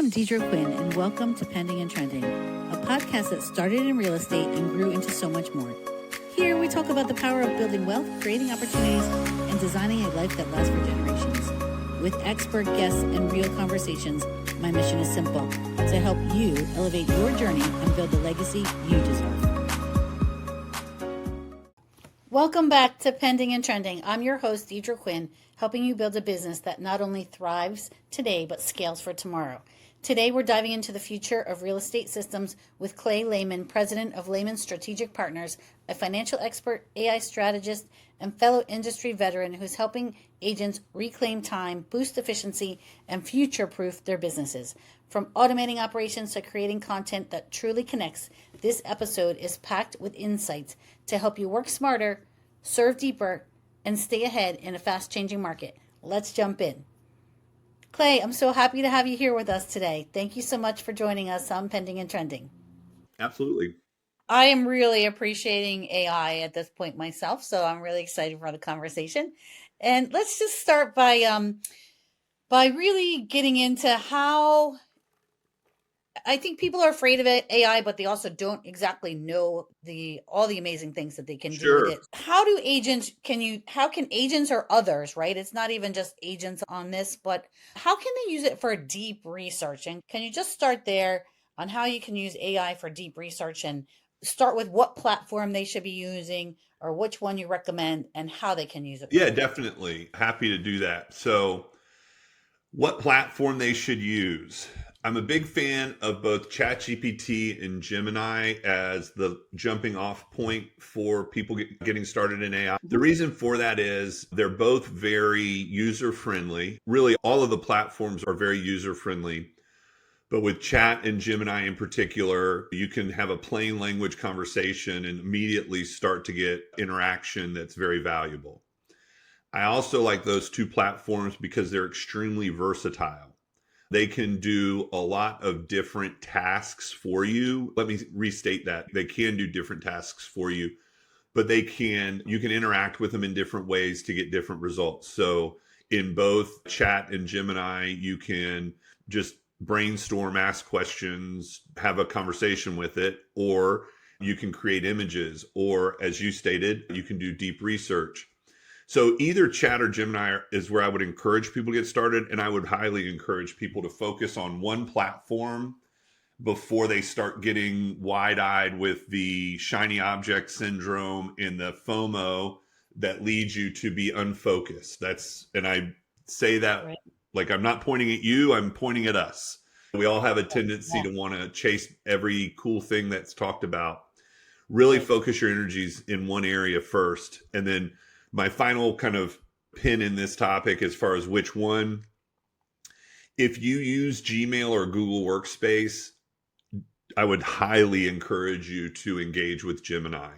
am Deidre Quinn, and welcome to Pending and Trending, a podcast that started in real estate and grew into so much more. Here, we talk about the power of building wealth, creating opportunities, and designing a life that lasts for generations. With expert guests and real conversations, my mission is simple: to help you elevate your journey and build the legacy you deserve. Welcome back to Pending and Trending. I'm your host, Deidre Quinn, helping you build a business that not only thrives today, but scales for tomorrow. Today, we're diving into the future of real estate systems with Clay Lehman, president of Lehman Strategic Partners, a financial expert, AI strategist, and fellow industry veteran who's helping agents reclaim time, boost efficiency, and future-proof their businesses. From automating operations to creating content that truly connects, this episode is packed with insights to help you work smarter, serve deeper, and stay ahead in a fast-changing market. Let's jump in. Clay, I'm so happy to have you here with us today. Thank you so much for joining us on Pending and Trending. Absolutely. I am really appreciating AI at this point myself, so I'm really excited for the conversation. And let's just start by really getting into how I think people are afraid of it, AI, but they also don't exactly know all the amazing things that they can do with it. How can agents or others, right? It's not even just agents on this, but how can they use it for deep research? And can you just start there on how you can use AI for deep research and start with what platform they should be using or which one you recommend and how they can use it? Yeah, definitely. Happy to do that. So what platform they should use? I'm a big fan of both ChatGPT and Gemini as the jumping off point for people getting started in AI. The reason for that is they're both very user friendly. Really, all of the platforms are very user friendly. But with Chat and Gemini in particular, you can have a plain language conversation and immediately start to get interaction that's very valuable. I also like those two platforms because they're extremely versatile. They can do a lot of different tasks for you. Let me restate that. They can do different tasks for you, but you can interact with them in different ways to get different results. So in both Chat and Gemini, you can just brainstorm, ask questions, have a conversation with it, or you can create images, or as you stated, you can do deep research. So either Chat or Gemini is where I would encourage people to get started. And I would highly encourage people to focus on one platform before they start getting wide-eyed with the shiny object syndrome and the FOMO that leads you to be unfocused. And I say that right. Like I'm not pointing at you, I'm pointing at us. We all have a tendency to want to chase every cool thing that's talked about. Really focus your energies in one area first. And then my final kind of pin in this topic as far as which one, if you use Gmail or Google Workspace, I would highly encourage you to engage with Gemini.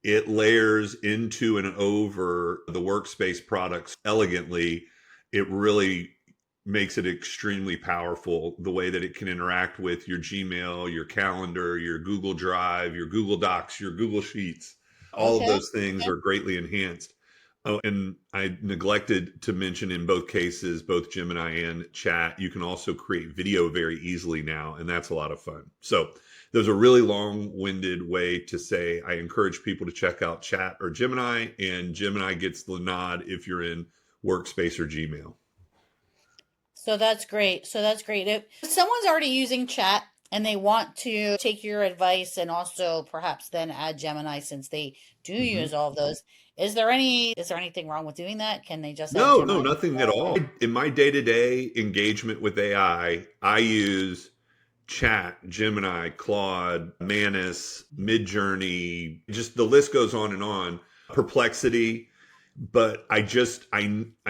It layers into and over the Workspace products elegantly. It really makes it extremely powerful, the way that it can interact with your Gmail, your calendar, your Google Drive, your Google Docs, your Google Sheets. All of those things are greatly enhanced. Oh, and I neglected to mention in both cases, both Gemini and Chat, you can also create video very easily now, and that's a lot of fun. So there's a really long-winded way to say I encourage people to check out Chat or Gemini, and Gemini gets the nod if you're in Workspace or Gmail. So that's great. If someone's already using Chat and they want to take your advice and also perhaps then add Gemini since they do use all of those, is there anything wrong with doing that? Can they just No, nothing at all. In my day-to-day engagement with AI, I use Chat, Gemini, Claude, Manus, Midjourney, just the list goes on and on. Perplexity. But I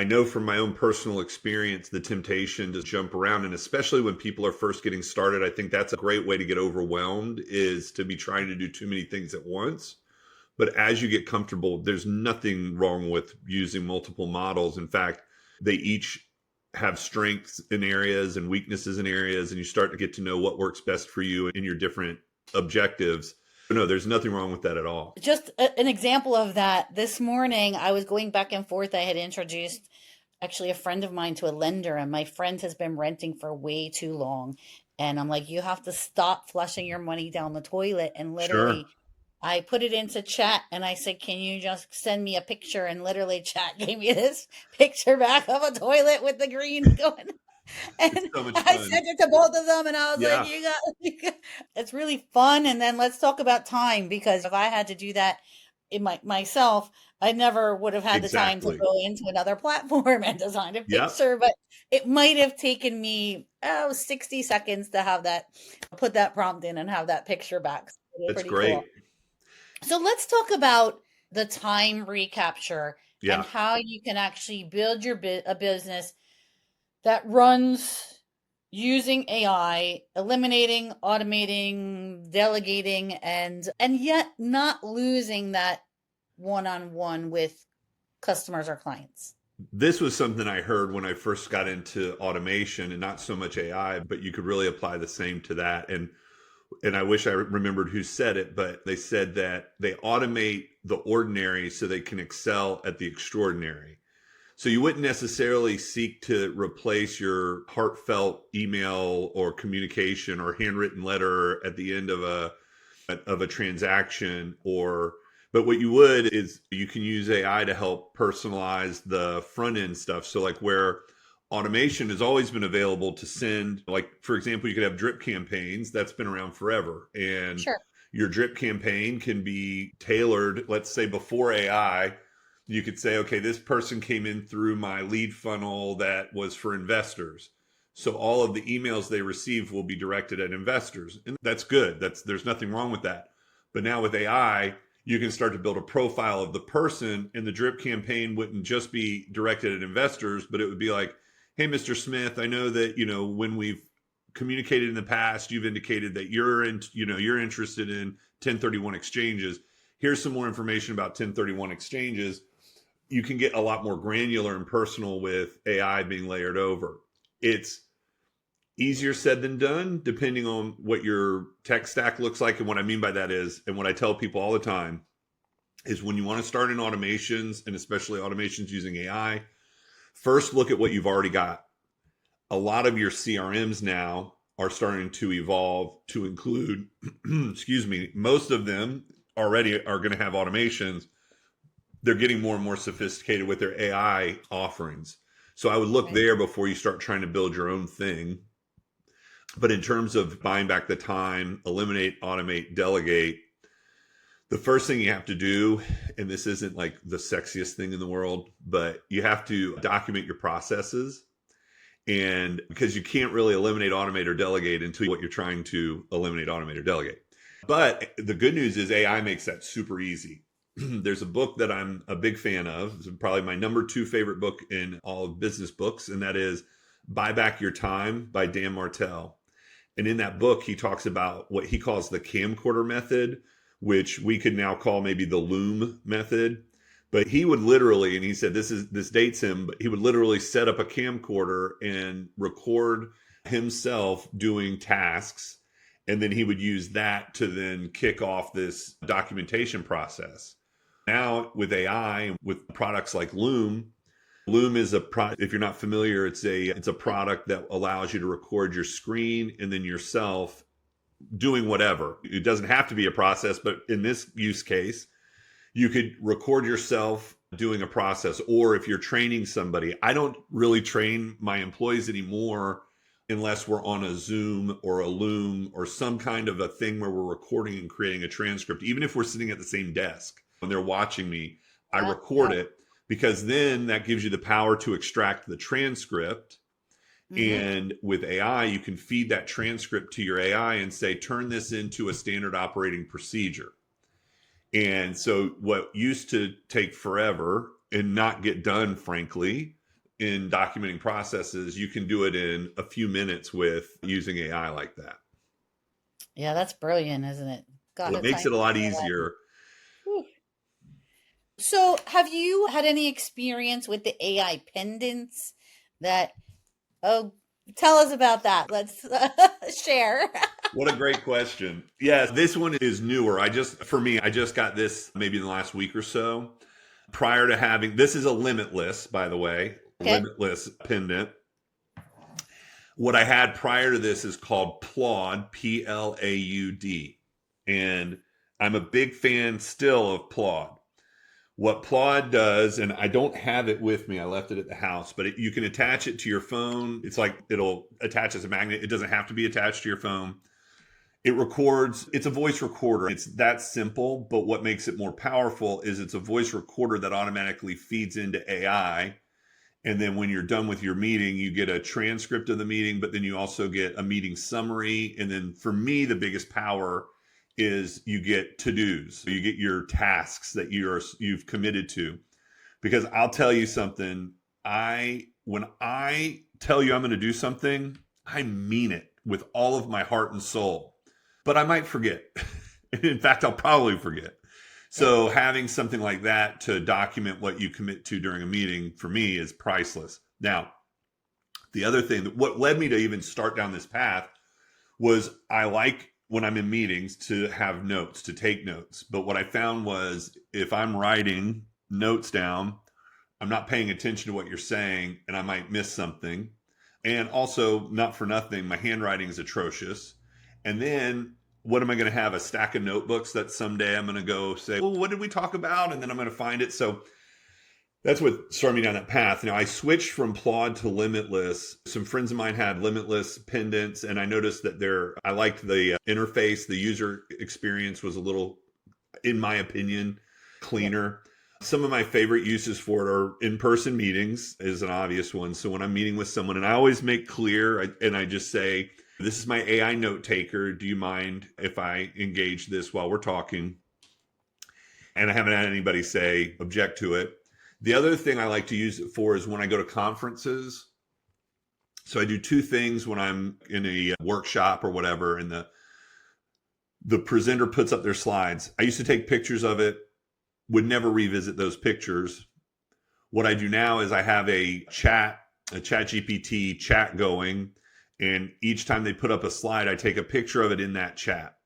know from my own personal experience, the temptation to jump around, and especially when people are first getting started, I think that's a great way to get overwhelmed, is to be trying to do too many things at once. But as you get comfortable, there's nothing wrong with using multiple models. In fact, they each have strengths in areas and weaknesses in areas, and you start to get to know what works best for you in your different objectives. No, there's nothing wrong with that at all. Just an example of that. This morning, I was going back and forth. I had introduced actually a friend of mine to a lender, and my friend has been renting for way too long. And I'm like, you have to stop flushing your money down the toilet. And Sure. literally, I put it into chat and I said, can you just send me a picture? And literally, chat gave me this picture back of a toilet with the green going. And It's so much I fun. sent it to both of them, and I was like, Yeah, it's really fun. And then let's talk about time, because if I had to do that in myself, I never would have had the time to exactly. go into another platform and design a Yep, picture. But it might have taken me 60 seconds to have that, put that prompt in and have that picture back. So it's that's pretty cool. great. So let's talk about the time recapture and Yeah. how you can actually build a business that runs using AI, eliminating, automating, delegating, and yet not losing that one-on-one with customers or clients. This was something I heard when I first got into automation, and not so much AI, but you could really apply the same to that. And I wish I remembered who said it, but they said that they automate the ordinary so they can excel at the extraordinary. So you wouldn't necessarily seek to replace your heartfelt email or communication or handwritten letter at the end of a transaction, or but what you would is you can use AI to help personalize the front end stuff. So like where automation has always been available to send, like for example, you could have drip campaigns that's been around forever, and Sure. your drip campaign can be tailored. Let's say before AI, you could say, okay, this person came in through my lead funnel that was for investors. So all of the emails they receive will be directed at investors. And that's good. There's nothing wrong with that. But now with AI, you can start to build a profile of the person, and the drip campaign wouldn't just be directed at investors, but it would be like, hey, Mr. Smith, I know that, when we've communicated in the past, you've indicated that you're interested in 1031 exchanges. Here's some more information about 1031 exchanges. You can get a lot more granular and personal with AI being layered over. It's easier said than done, depending on what your tech stack looks like. And what I mean by that is, and what I tell people all the time, is when you want to start in automations, and especially automations using AI, first look at what you've already got. A lot of your CRMs now are starting to evolve to include, excuse me, most of them already are going to have automations. They're getting more and more sophisticated with their AI offerings. So I would look Right. there before you start trying to build your own thing. But in terms of buying back the time, eliminate, automate, delegate, the first thing you have to do, and this isn't like the sexiest thing in the world, but you have to document your processes. And because you can't really eliminate, automate, or delegate until what you're trying to eliminate, automate, or delegate. But the good news is AI makes that super easy. There's a book that I'm a big fan of. It's probably my number 2 favorite book in all of business books, and that is Buy Back Your Time by Dan Martell. And in that book, he talks about what he calls the camcorder method, which we could now call maybe the loom method. But he would literally, and he said this dates him, but he would literally set up a camcorder and record himself doing tasks. And then he would use that to then kick off this documentation process. Now with AI, with products like Loom, Loom is if you're not familiar, it's a product that allows you to record your screen and then yourself doing whatever. It doesn't have to be a process, but in this use case, you could record yourself doing a process. Or if you're training somebody, I don't really train my employees anymore unless we're on a Zoom or a Loom or some kind of a thing where we're recording and creating a transcript. Even if we're sitting at the same desk and they're watching me, I Yeah. record it, because then that gives you the power to extract the transcript. Mm-hmm. And with AI, you can feed that transcript to your AI and say, turn this into a standard operating procedure. And so what used to take forever and not get done, frankly, in documenting processes, you can do it in a few minutes with using AI like that. Yeah, that's brilliant, isn't it? Well, Got it a makes time. it a lot easier. Whew. So, have you had any experience with the AI pendants that, oh, tell us about that. Let's share. What a great question. Yes, this one is newer. For me, I just got this maybe in the last week or so. Prior to having, this is a limitless, by the way. Okay. limitless pendant. What I had prior to this is called Plaud, Plaud. And I'm a big fan still of Plaud. What Plaud does, and I don't have it with me, I left it at the house, but you can attach it to your phone. It's like it'll attach as a magnet. It doesn't have to be attached to your phone. It records, it's a voice recorder. It's that simple, but what makes it more powerful is it's a voice recorder that automatically feeds into AI. And then when you're done with your meeting, you get a transcript of the meeting, but then you also get a meeting summary. And then for me, the biggest power is you get to-dos. You get your tasks that you've committed to. Because I'll tell you something, when I tell you I'm going to do something, I mean it with all of my heart and soul. But I might forget. In fact, I'll probably forget. So having something like that to document what you commit to during a meeting for me is priceless. Now, the other thing what led me to even start down this path was I like when I'm in meetings to have notes, to take notes. But what I found was if I'm writing notes down, I'm not paying attention to what you're saying and I might miss something. And also, not for nothing, my handwriting is atrocious. And then what am I going to have? A stack of notebooks that someday I'm going to go say, well, what did we talk about? And then I'm going to find it. So that's what started me down that path. Now, I switched from Plaud to Limitless. Some friends of mine had Limitless pendants, and I noticed that I liked the interface. The user experience was a little, in my opinion, cleaner. Some of my favorite uses for it are in-person meetings is an obvious one. So when I'm meeting with someone, and I always make clear, and I just say, this is my AI note taker. Do you mind if I engage this while we're talking? And I haven't had anybody say object to it. The other thing I like to use it for is when I go to conferences. So I do two things when I'm in a workshop or whatever, and the presenter puts up their slides. I used to take pictures of it, would never revisit those pictures. What I do now is I have a chat GPT chat going, and each time they put up a slide, I take a picture of it in that chat.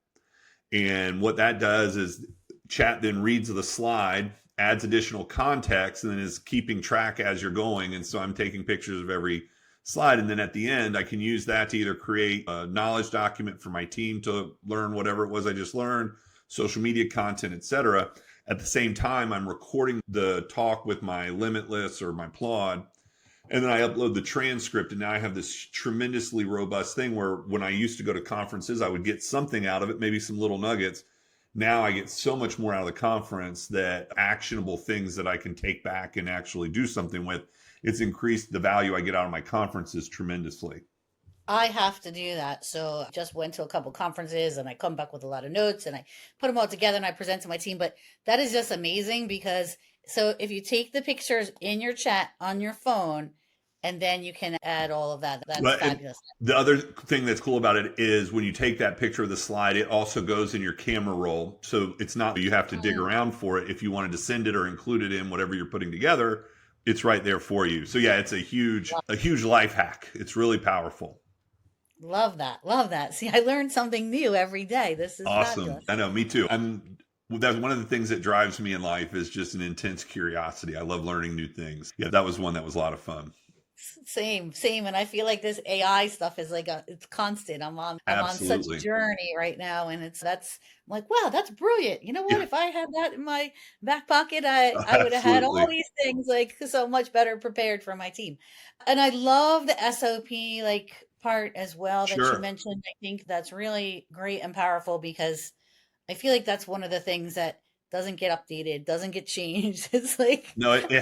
And what that does is chat then reads the slide, adds additional context, and then is keeping track as you're going. And so I'm taking pictures of every slide. And then at the end, I can use that to either create a knowledge document for my team to learn whatever it was I just learned, social media content, etc. At the same time, I'm recording the talk with my Limitless or my Plaud. And then I upload the transcript. And now I have this tremendously robust thing where when I used to go to conferences, I would get something out of it, maybe some little nuggets. Now I get so much more out of the conference that actionable things that I can take back and actually do something with. It's increased the value I get out of my conferences tremendously. I have to do that. So I just went to a couple conferences and I come back with a lot of notes and I put them all together and I present to my team. But that is just amazing because so if you take the pictures in your chat on your phone and then you can add all of that, that's fabulous. The other thing that's cool about it is when you take that picture of the slide, it also goes in your camera roll. So it's not you have to dig around for it. If you wanted to send it or include it in whatever you're putting together, it's right there for you. So yeah, it's a huge life hack. It's really powerful. Love that. Love that. See, I learned something new every day. This is awesome. Fabulous. I know, me too. That's one of the things that drives me in life is just an intense curiosity. I love learning new things. Yeah, that was one that was a lot of fun. Same. And I feel like this AI stuff is like it's constant. I'm on such a journey right now. And I'm like, wow, that's brilliant. You know what? Yeah. If I had that in my back pocket, I would have had all these things like so much better prepared for my team. And I love the SOP part as well that you mentioned. I think that's really great and powerful because I feel like that's one of the things that doesn't get updated, doesn't get changed. It's like no, it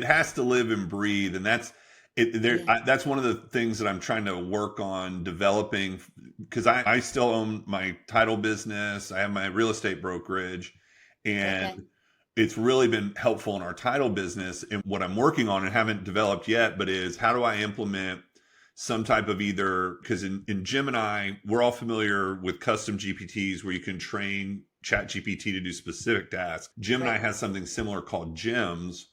has to live and breathe, and that's that's one of the things that I'm trying to work on developing because I still own my title business. I have my real estate brokerage, and it's really been helpful in our title business. And what I'm working on and haven't developed yet, but is how do I implement some type of either, because in Gemini, we're all familiar with custom GPTs where you can train ChatGPT to do specific tasks. Gemini has something similar called gems.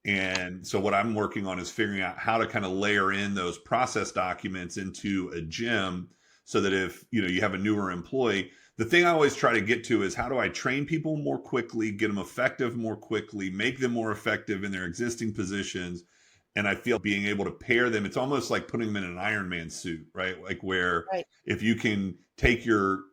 And so what I'm working on is figuring out how to kind of layer in those process documents into a gem so that if you have a newer employee, the thing I always try to get to is how do I train people more quickly, get them effective more quickly, make them more effective in their existing positions, And I feel being able to pair them, it's almost like putting them in an Iron Man suit, right? Like where Right. if you can take your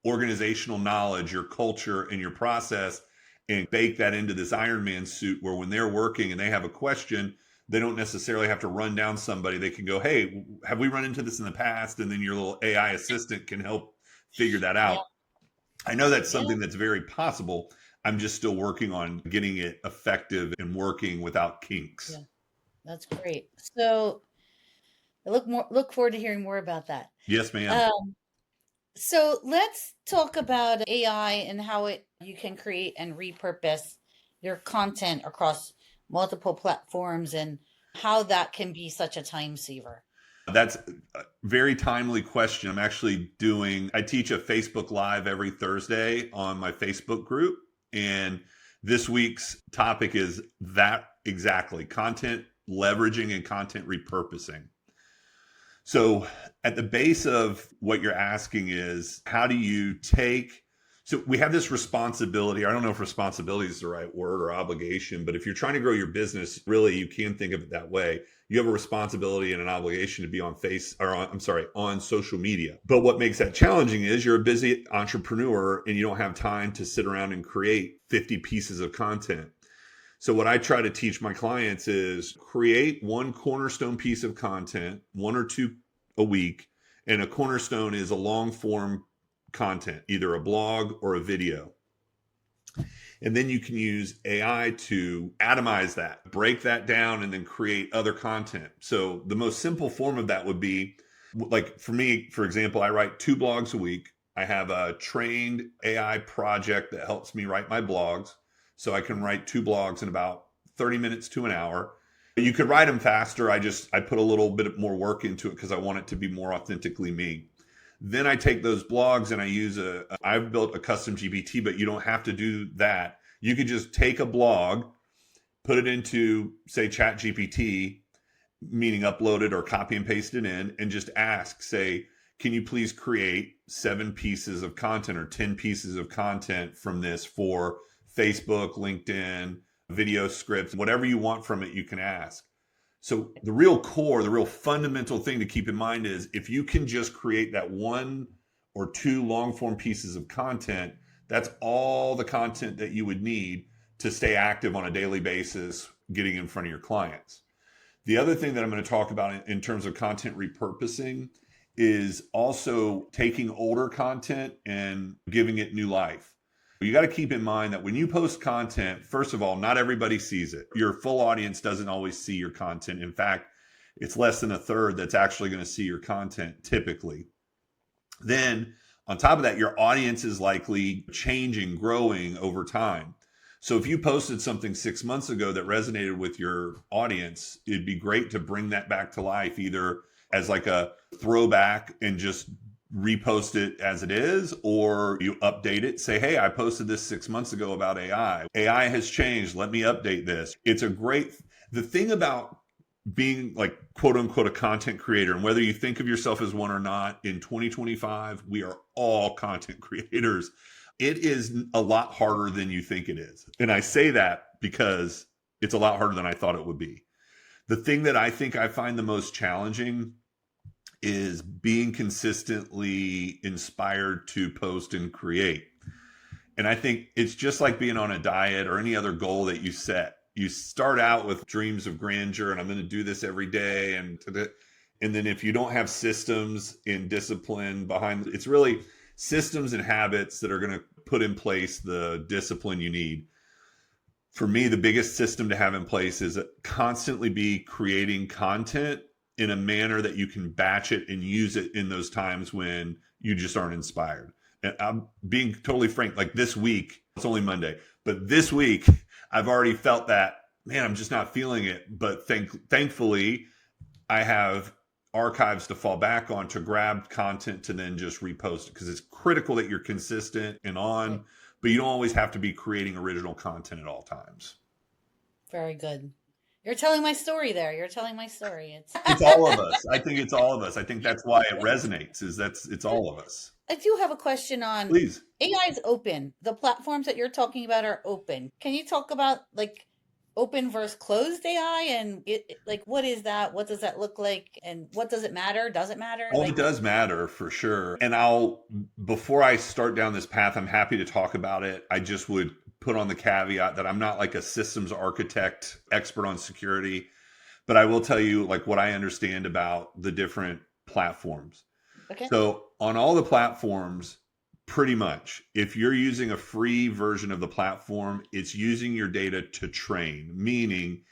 organizational knowledge, your culture, and your process, and bake that into this Iron Man suit, where when they're working and they have a question, they don't necessarily have to run down somebody. They can go, "Hey, have we run into this in the past?" And then your little AI assistant can help figure that Yeah. out. I know that's Yeah. something that's very possible. I'm just still working on getting it effective and working without kinks. Yeah. That's great. So I look forward to hearing more about that. Yes, ma'am. Um, so let's talk about AI and how you can create and repurpose your content across multiple platforms and how that can be such a time saver. That's a very timely question. I teach a Facebook Live every Thursday on my Facebook group. And this week's topic is that exactly: content leveraging and content repurposing. So, at the base of what you're asking is, how do you take? So, we have this responsibility. I don't know if responsibility is the right word, or obligation, but if you're trying to grow your business, really, you can think of it that way. You have a responsibility and an obligation to be on social media. But what makes that challenging is you're a busy entrepreneur and you don't have time to sit around and create 50 pieces of content. So what I try to teach my clients is create one cornerstone piece of content, one or two a week. And a cornerstone is a long form content, either a blog or a video. And then you can use AI to atomize that, break that down, and then create other content. So the most simple form of that would be, like for me, for example, I write 2 blogs a week. I have a trained AI project that helps me write my blogs. So I can write 2 blogs in about 30 minutes to an hour. You could write them faster. I put a little bit more work into it because I want it to be more authentically me. Then I take those blogs and I've built a custom GPT, but you don't have to do that. You could just take a blog, put it into, say, Chat GPT, meaning upload it or copy and paste it in, and just ask, say, can you please create 7 pieces of content or 10 pieces of content from this for Facebook, LinkedIn, video scripts, whatever you want from it, you can ask. So the real fundamental thing to keep in mind is, if you can just create that 1 or 2 long form pieces of content, that's all the content that you would need to stay active on a daily basis, getting in front of your clients. The other thing that I'm going to talk about in terms of content repurposing is also taking older content and giving it new life. You got to keep in mind that when you post content, first of all, not everybody sees it. Your full audience doesn't always see your content. In fact, it's less than a third that's actually going to see your content typically. Then on top of that, your audience is likely changing, growing over time. So if you posted something 6 months ago that resonated with your audience, it'd be great to bring that back to life, either as like a throwback and just repost it as it is, or you update it, say, hey, I posted this 6 months ago about AI. AI has changed. Let me update this. The thing about being, like, quote unquote, a content creator, and whether you think of yourself as one or not, in 2025, we are all content creators. It is a lot harder than you think it is. And I say that because it's a lot harder than I thought it would be. The thing that I think I find the most challenging is being consistently inspired to post and create. And I think it's just like being on a diet or any other goal that you set. You start out with dreams of grandeur, and I'm going to do this every day. And then if you don't have systems and discipline behind it's really systems and habits that are going to put in place the discipline you need. For me, the biggest system to have in place is constantly be creating content in a manner that you can batch it and use it in those times when you just aren't inspired. And I'm being totally frank, like this week, it's only Monday, but this week I've already felt that, man, I'm just not feeling it. But thankfully, I have archives to fall back on to grab content to then just repost it, because it's critical that you're consistent and on, but you don't always have to be creating original content at all times. Very good. You're telling my story there. You're telling my story. It's all of us. I think it's all of us. I think that's why it resonates, it's all of us. I do have a question on, please. AI is open. The platforms that you're talking about are open. Can you talk about, like, open versus closed AI, and like, what is that? What does that look like? And what does it matter? Does it matter? Oh, it Like, does matter for sure. And before I start down this path, I'm happy to talk about it. I just would put on the caveat that I'm not like a systems architect expert on security, but I will tell you like what I understand about the different platforms. okay. So on all the platforms, pretty much, if you're using a free version of the platform, it's using your data to train, meaning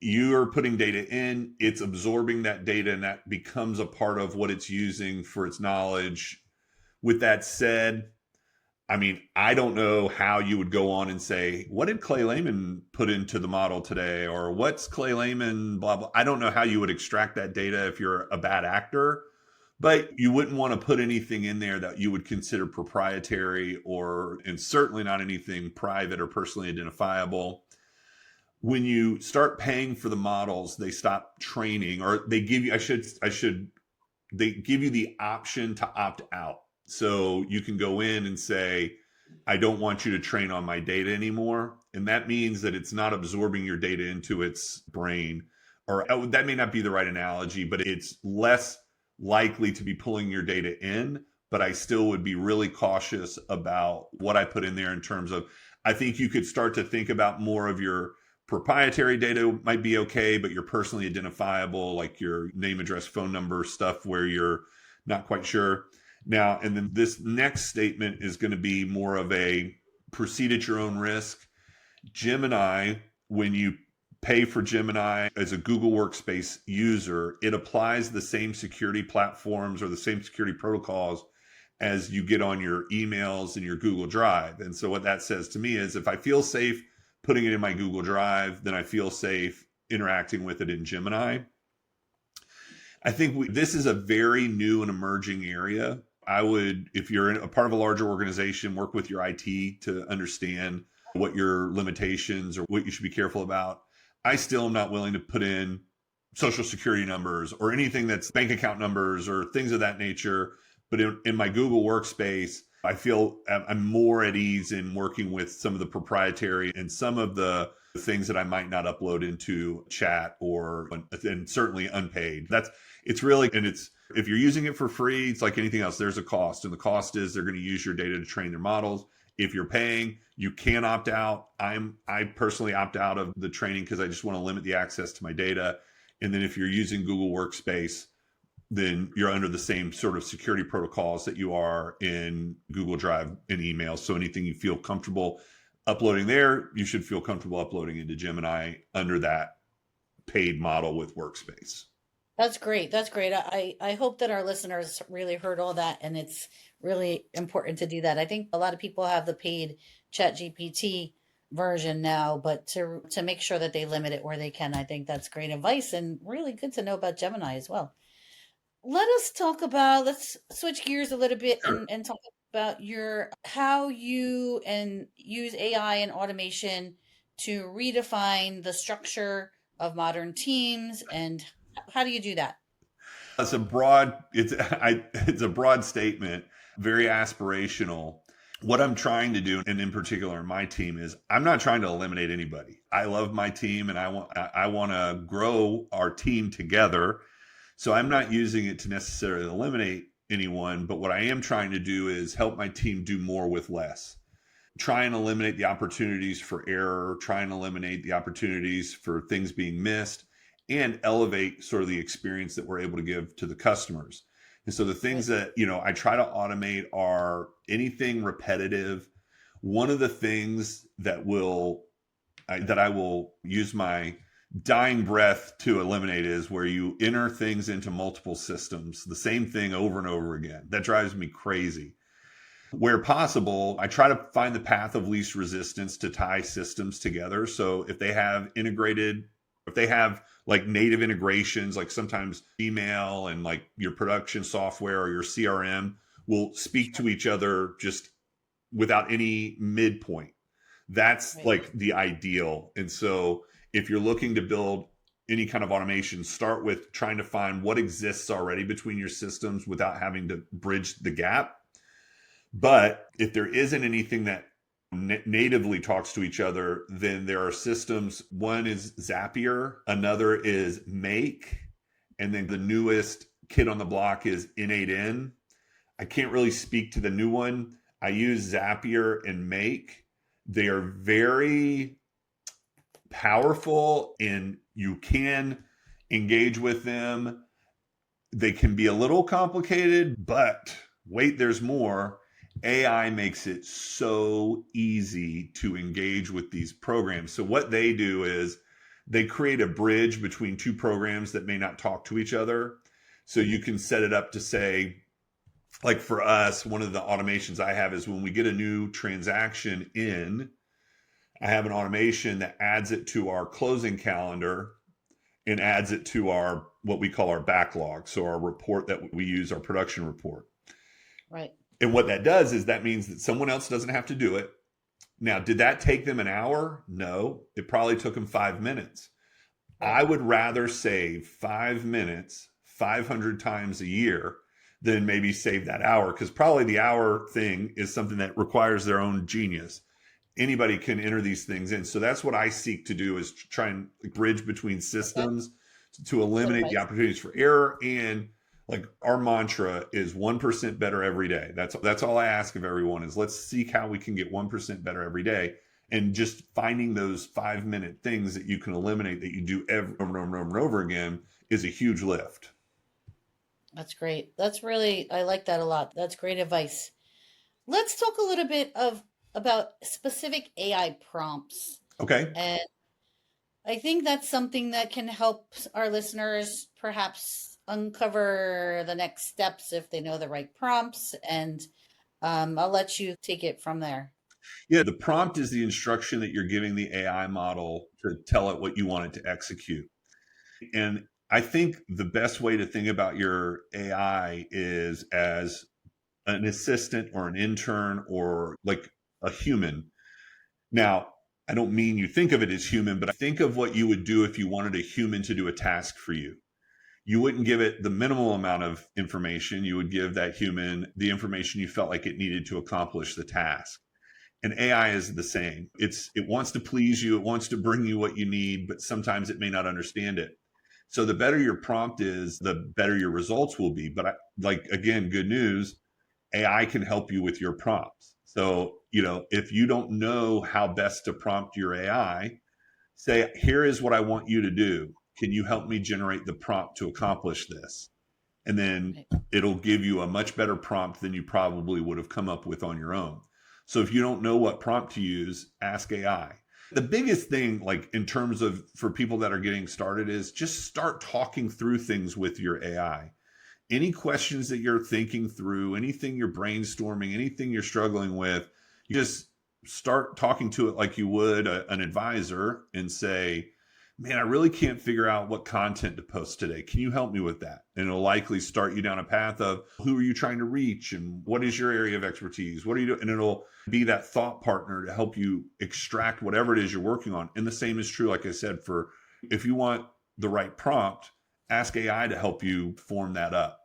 you are putting data in, it's absorbing that data, and that becomes a part of what it's using for its knowledge. With that said, I mean, I don't know how you would go on and say, what did Clay Lehman put into the model today? Or what's Clay Lehman, blah, blah. I don't know how you would extract that data if you're a bad actor, but you wouldn't want to put anything in there that you would consider proprietary and certainly not anything private or personally identifiable. When you start paying for the models, they stop training, or they give you, they give you the option to opt out. So you can go in and say, I don't want you to train on my data anymore. And that means that it's not absorbing your data into its brain, or that may not be the right analogy, but it's less likely to be pulling your data in. But I still would be really cautious about what I put in there in terms of, I think you could start to think about more of your proprietary data might be okay, but your personally identifiable, like your name, address, phone number stuff where you're not quite sure. Now, and then this next statement is going to be more of a proceed at your own risk. Gemini, when you pay for Gemini as a Google Workspace user, it applies the same security platforms or the same security protocols as you get on your emails and your Google Drive. And so what that says to me is if I feel safe putting it in my Google Drive, then I feel safe interacting with it in Gemini. I think this is a very new and emerging area. I would, if you're a part of a larger organization, work with your IT to understand what your limitations or what you should be careful about. I still am not willing to put in social security numbers or anything that's bank account numbers or things of that nature. But in my Google Workspace, I feel I'm more at ease in working with some of the proprietary and some of the things that I might not upload into chat and certainly unpaid. It's really, and if you're using it for free, it's like anything else, there's a cost. And the cost is they're going to use your data to train their models. If you're paying, you can opt out. I personally opt out of the training because I just want to limit the access to my data. And then if you're using Google Workspace, then you're under the same sort of security protocols that you are in Google Drive and email. So anything you feel comfortable uploading there, you should feel comfortable uploading into Gemini under that paid model with Workspace. That's great. That's great. I hope that our listeners really heard all that, and it's really important to do that. I think a lot of people have the paid ChatGPT version now, but to make sure that they limit it where they can, I think that's great advice and really good to know about Gemini as well. Let's switch gears a little bit Sure. and talk about how you and use AI and automation to redefine the structure of modern teams, and how do you do that? It's a broad statement, very aspirational. What I'm trying to do, and in particular my team, is I'm not trying to eliminate anybody. I love my team and I want to grow our team together. So I'm not using it to necessarily eliminate anyone, but what I am trying to do is help my team do more with less. Try and eliminate the opportunities for error, try and eliminate the opportunities for things being missed, and elevate sort of the experience that we're able to give to the customers. And so the things that, I try to automate are anything repetitive. One of the things that I will use my dying breath to eliminate is where you enter things into multiple systems, the same thing over and over again. That drives me crazy. Where possible, I try to find the path of least resistance to tie systems together. So if they have like native integrations, like sometimes email and like your production software or your CRM will speak to each other just without any midpoint. That's Right. like the ideal. And so if you're looking to build any kind of automation, start with trying to find what exists already between your systems without having to bridge the gap. But if there isn't anything that natively talks to each other, then there are systems. One is Zapier, another is Make, and then the newest kid on the block is N8N. I can't really speak to the new one. I use Zapier and Make. They are very powerful and you can engage with them. They can be a little complicated, but wait, there's more. AI makes it so easy to engage with these programs. So what they do is they create a bridge between two programs that may not talk to each other. So you can set it up to say, like for us, one of the automations I have is when we get a new transaction in, I have an automation that adds it to our closing calendar and adds it to our, what we call our backlog. So our report that we use, our production report. Right. And what that does is that means that someone else doesn't have to do it. Now, did that take them an hour? No, it probably took them 5 minutes. I would rather save 5 minutes 500 times a year than maybe save that hour, because probably the hour thing is something that requires their own genius. Anybody can enter these things in. So that's what I seek to do, is try and bridge between systems to eliminate the opportunities for error. And like our mantra is 1% better every day. That's all I ask of everyone, is let's seek how we can get 1% better every day. And just finding those 5-minute things that you can eliminate that you do over and over again is a huge lift. That's great. I like that a lot. That's great advice. Let's talk a little bit about specific AI prompts. Okay. And I think that's something that can help our listeners perhaps uncover the next steps if they know the right prompts. And I'll let you take it from there. Yeah, the prompt is the instruction that you're giving the AI model to tell it what you want it to execute. And I think the best way to think about your AI is as an assistant or an intern or like a human. Now, I don't mean you think of it as human, but I think of what you would do if you wanted a human to do a task for you. You wouldn't give it the minimal amount of information. You would give that human the information you felt like it needed to accomplish the task. And AI is the same. It wants to please you. It wants to bring you what you need, but sometimes it may not understand it. So the better your prompt is, the better your results will be. But again, good news, AI can help you with your prompts. So, if you don't know how best to prompt your AI, say, here is what I want you to do. Can you help me generate the prompt to accomplish this? And then it'll give you a much better prompt than you probably would have come up with on your own. So if you don't know what prompt to use, ask AI. The biggest thing, like in terms of for people that are getting started, is just start talking through things with your AI. Any questions that you're thinking through, anything you're brainstorming, anything you're struggling with, you just start talking to it like you would an advisor and say, man, I really can't figure out what content to post today. Can you help me with that? And it'll likely start you down a path of who are you trying to reach and what is your area of expertise? What are you doing? And it'll be that thought partner to help you extract whatever it is you're working on. And the same is true, like I said, for if you want the right prompt, ask AI to help you form that up.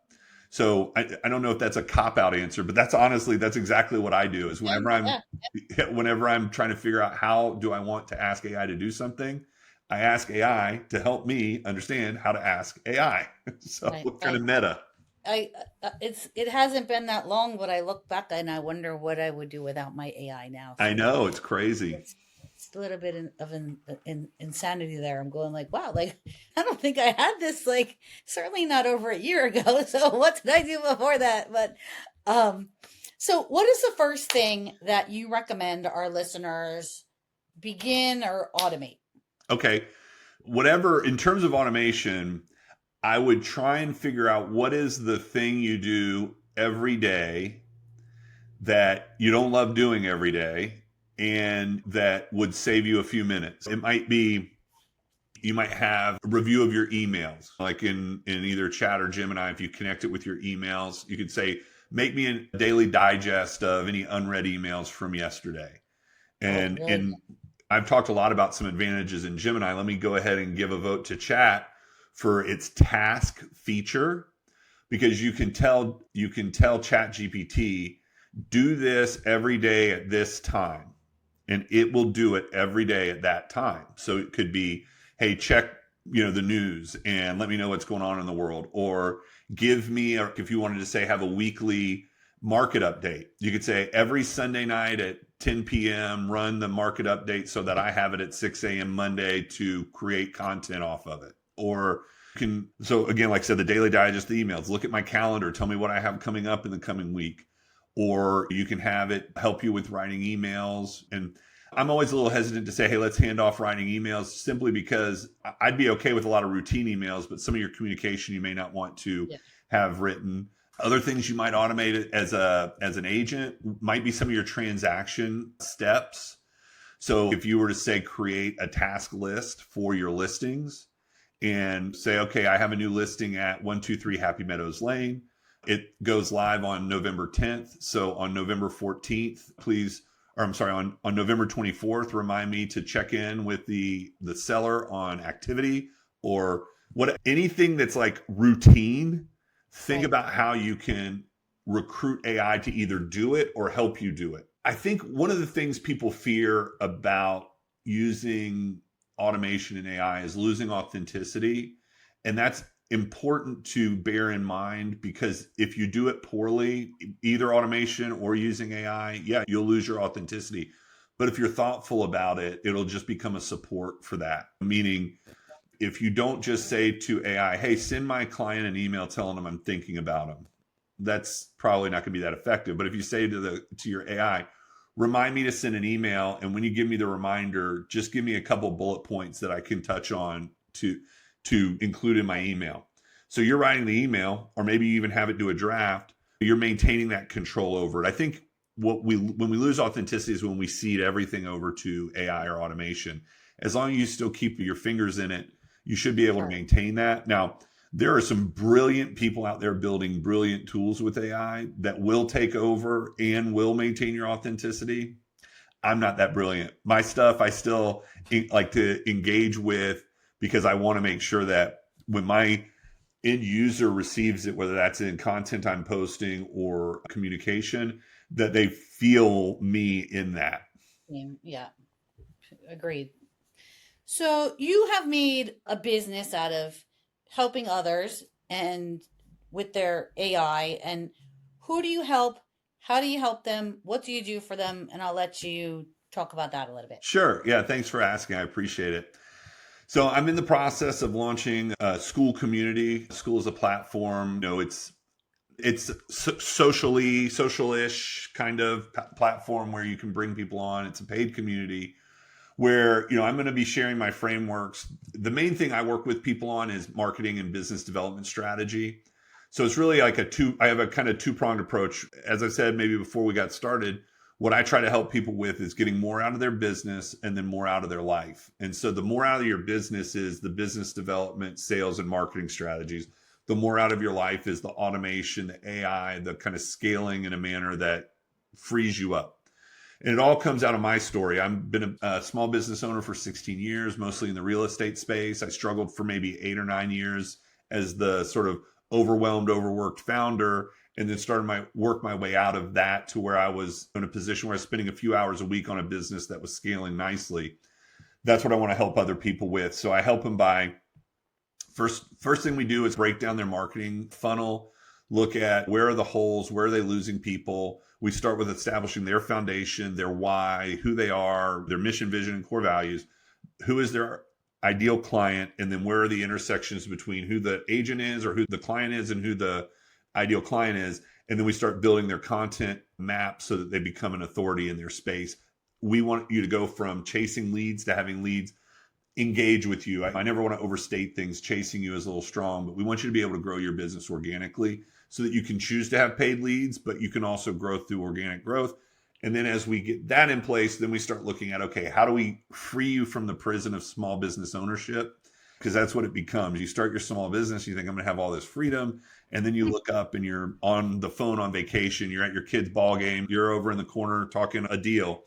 So I don't know if that's a cop-out answer, but that's exactly what I do, is whenever I'm trying to figure out how do I want to ask AI to do something, I ask AI to help me understand how to ask AI. So kind of meta. It hasn't been that long, but I look back and I wonder what I would do without my AI now. So I know, it's crazy. It's a little bit of insanity there. I'm going like, wow, like I don't think I had this, like certainly not over a year ago. So what did I do before that? But so what is the first thing that you recommend our listeners begin or automate? Okay. Whatever, in terms of automation, I would try and figure out what is the thing you do every day that you don't love doing every day and that would save you a few minutes. It might be, you might have a review of your emails, like in either Chat or Gemini. If you connect it with your emails, you could say, make me a daily digest of any unread emails from yesterday. And I've talked a lot about some advantages in Gemini. Let me go ahead and give a vote to Chat for its task feature, because you can tell Chat GPT, do this every day at this time. and it will do it every day at that time. So it could be, hey, check, the news and let me know what's going on in the world, or give me, or if you wanted to say, have a weekly market update, you could say every Sunday night at 10 p.m. run the market update so that I have it at 6 a.m. Monday to create content off of it. Or so again, like I said, the daily digest, the emails, look at my calendar, tell me what I have coming up in the coming week. Or you can have it help you with writing emails. And I'm always a little hesitant to say, hey, let's hand off writing emails, simply because I'd be okay with a lot of routine emails, but some of your communication you may not want to have written. Other things you might automate as an agent might be some of your transaction steps. So if you were to say, create a task list for your listings and say, okay, I have a new listing at 123 Happy Meadows Lane. It goes live on November 10th. So on November 14th, on November 24th, remind me to check in with the seller on activity, or anything that's like routine. Think about how you can recruit AI to either do it or help you do it. I think one of the things people fear about using automation and AI is losing authenticity. And that's important to bear in mind, because if you do it poorly, either automation or using AI, you'll lose your authenticity. But if you're thoughtful about it, it'll just become a support for that. Meaning, if you don't just say to AI, hey, send my client an email telling them I'm thinking about them, that's probably not going to be that effective. But if you say to your AI, remind me to send an email, and when you give me the reminder, just give me a couple bullet points that I can touch on to include in my email. So you're writing the email, or maybe you even have it do a draft. You're maintaining that control over it. I think when we lose authenticity is when we cede everything over to AI or automation. As long as you still keep your fingers in it, you should be able to maintain that. Now, there are some brilliant people out there building brilliant tools with AI that will take over and will maintain your authenticity. I'm not that brilliant. My stuff, I still like to engage with, because I want to make sure that when my end user receives it, whether that's in content I'm posting or communication, that they feel me in that. Yeah, agreed. So you have made a business out of helping others and with their AI. And who do you help? How do you help them? What do you do for them? And I'll let you talk about that a little bit. Sure. Yeah. Thanks for asking. I appreciate it. So I'm in the process of launching a school community. School is a platform. It's social-ish kind of platform where you can bring people on. It's a paid community where, I'm going to be sharing my frameworks. The main thing I work with people on is marketing and business development strategy. So it's really like I have a kind of two-pronged approach. As I said, maybe before we got started, what I try to help people with is getting more out of their business and then more out of their life. And so the more out of your business is the business development, sales, and marketing strategies. The more out of your life is the automation, the AI, the kind of scaling in a manner that frees you up. And it all comes out of my story. I've been a small business owner for 16 years, mostly in the real estate space. I struggled for maybe 8 or 9 years as the sort of overwhelmed, overworked founder, and then started work my way out of that to where I was in a position where I was spending a few hours a week on a business that was scaling nicely. That's what I want to help other people with. So I help them by first thing we do is break down their marketing funnel, look at where are the holes, where are they losing people. We start with establishing their foundation, their why, who they are, their mission, vision, and core values. Who is their ideal client? And then where are the intersections between who the agent is or who the client is and who the ideal client is. And then we start building their content map so that they become an authority in their space. We want you to go from chasing leads to having leads engage with you. I never want to overstate things. Chasing you is a little strong, but we want you to be able to grow your business organically so that you can choose to have paid leads, but you can also grow through organic growth. And then as we get that in place, then we start looking at, okay, how do we free you from the prison of small business ownership? Because that's what it becomes. You start your small business, you think I'm going to have all this freedom. And then you look up and you're on the phone on vacation, you're at your kid's ball game, you're over in the corner talking a deal.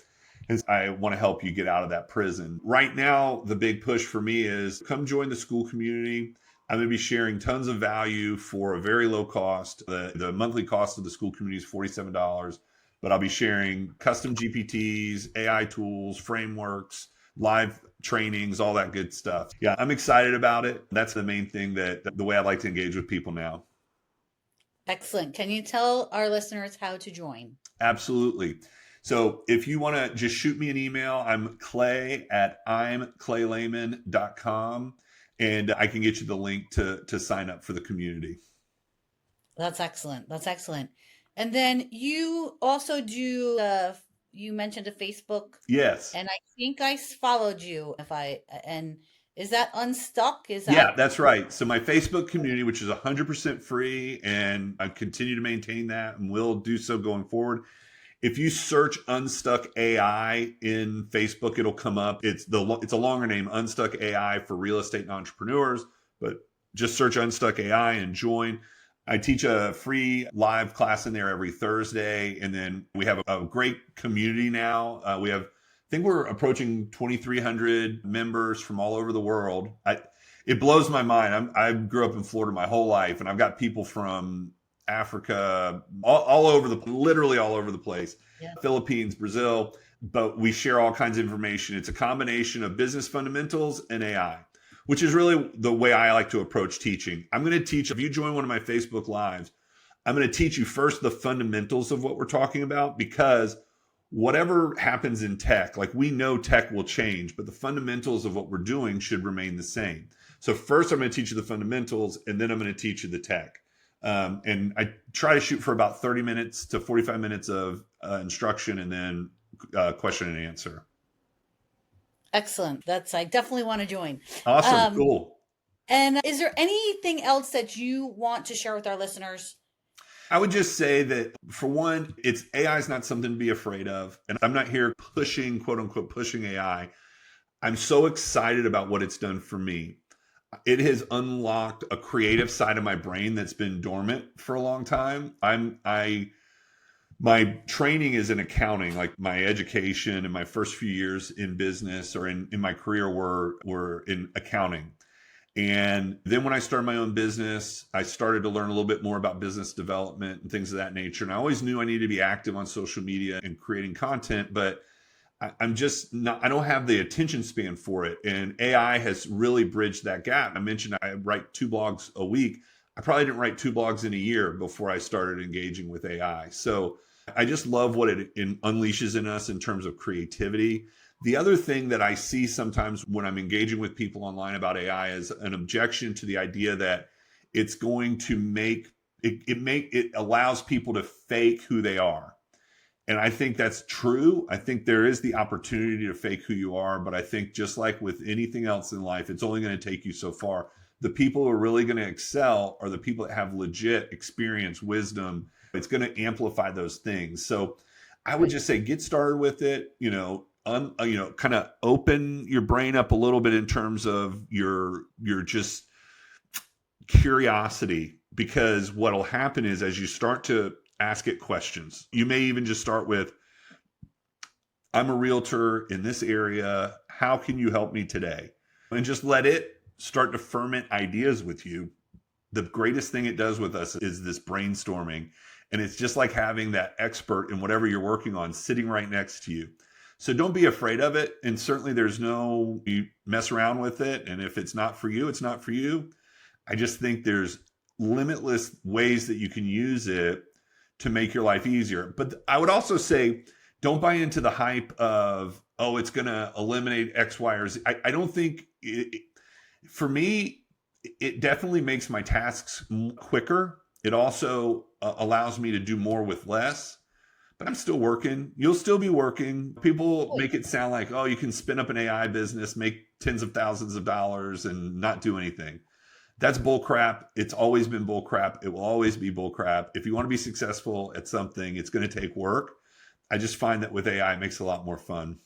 And I want to help you get out of that prison. Right now, the big push for me is come join the school community. I'm going to be sharing tons of value for a very low cost. The monthly cost of the school community is $47. but I'll be sharing custom GPTs, AI tools, frameworks, live trainings, all that good stuff. Yeah, I'm excited about it. That's the main thing, that the way I like to engage with people now. Excellent. Can you tell our listeners how to join? Absolutely. So if you want to just shoot me an email, I'm Clay at imclaylehman.com, and I can get you the link to sign up for the community. That's excellent. That's excellent. And then you also do, you mentioned a Facebook, Yes. and I think I followed you. And is that Unstuck? Is Yeah, that that's right. So my Facebook community, which is 100% free, and I continue to maintain that and will do so going forward. If you search Unstuck AI in Facebook, it'll come up. It's a longer name, Unstuck AI for real estate and entrepreneurs, but just search Unstuck AI and join. I teach a free live class in there every Thursday, and then we have a great community now. I think we're approaching 2,300 members from all over the world. It blows my mind. I grew up in Florida my whole life, and I've got people from Africa, literally all over the place, yeah. Philippines, Brazil, but we share all kinds of information. It's a combination of business fundamentals and AI, which is really the way I like to approach teaching. I'm going to teach, if you join one of my Facebook Lives, I'm going to teach you first the fundamentals of what we're talking about, because whatever happens in tech, like we know tech will change, but the fundamentals of what we're doing should remain the same. So first I'm going to teach you the fundamentals, and then I'm going to teach you the tech. And I try to shoot for about 30 minutes to 45 minutes of instruction, and then question and answer. Excellent. I definitely want to join. Awesome. Cool. And is there anything else that you want to share with our listeners? I would just say that, for one, AI is not something to be afraid of. And I'm not here pushing, quote unquote, pushing AI. I'm so excited about what it's done for me. It has unlocked a creative side of my brain that's been dormant for a long time. My training is in accounting, like my education and my first few years in business or in my career were in accounting. And then when I started my own business, I started to learn a little bit more about business development and things of that nature. And I always knew I needed to be active on social media and creating content, but I'm just not, I don't have the attention span for it. And AI has really bridged that gap. I mentioned I write 2 blogs a week. I probably didn't write 2 blogs in a year before I started engaging with AI. So I just love what it unleashes in us in terms of creativity. The other thing that I see sometimes when I'm engaging with people online about AI is an objection to the idea that it's going to make it allows people to fake who they are. And I think that's true. I think there is the opportunity to fake who you are, but I think just like with anything else in life, it's only going to take you so far. The people who are really going to excel are the people that have legit experience, wisdom. It's going to amplify those things. So I would just say, get started with it, kind of open your brain up a little bit in terms of your just curiosity, because what'll happen is as you start to ask it questions, you may even just start with, I'm a realtor in this area. How can you help me today? And just let it start to ferment ideas with you. The greatest thing it does with us is this brainstorming. And it's just like having that expert in whatever you're working on sitting right next to you. So don't be afraid of it. And certainly you mess around with it. And if it's not for you, it's not for you. I just think there's limitless ways that you can use it to make your life easier. But I would also say, don't buy into the hype of, oh, it's going to eliminate X, Y, or Z. I don't think for me, it definitely makes my tasks quicker. It also allows me to do more with less, but I'm still working. You'll still be working. People make it sound like, oh, you can spin up an AI business, make tens of thousands of dollars and not do anything. That's bullcrap. It's always been bullcrap. It will always be bullcrap. If you want to be successful at something, it's going to take work. I just find that with AI, it makes it a lot more fun.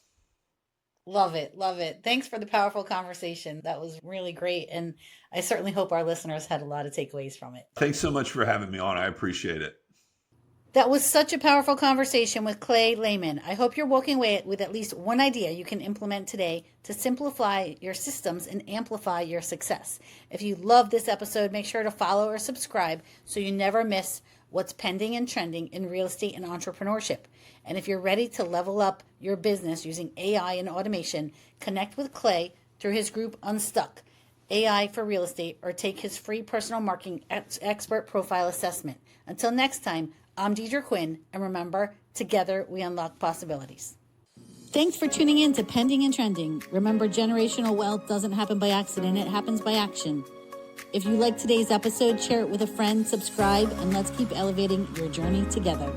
Love it. Love it. Thanks for the powerful conversation. That was really great. And I certainly hope our listeners had a lot of takeaways from it. Thanks so much for having me on. I appreciate it. That was such a powerful conversation with Clay Lehman. I hope you're walking away with at least one idea you can implement today to simplify your systems and amplify your success. If you love this episode, make sure to follow or subscribe so you never miss what's pending and trending in real estate and entrepreneurship. And if you're ready to level up your business using AI and automation, connect with Clay through his group Unstuck, AI for Real Estate, or take his free personal marketing expert profile assessment. Until next time, I'm Deidre Quinn, and remember, together we unlock possibilities. Thanks for tuning in to Pending and Trending. Remember, generational wealth doesn't happen by accident, it happens by action. If you like today's episode, share it with a friend, subscribe, and let's keep elevating your journey together.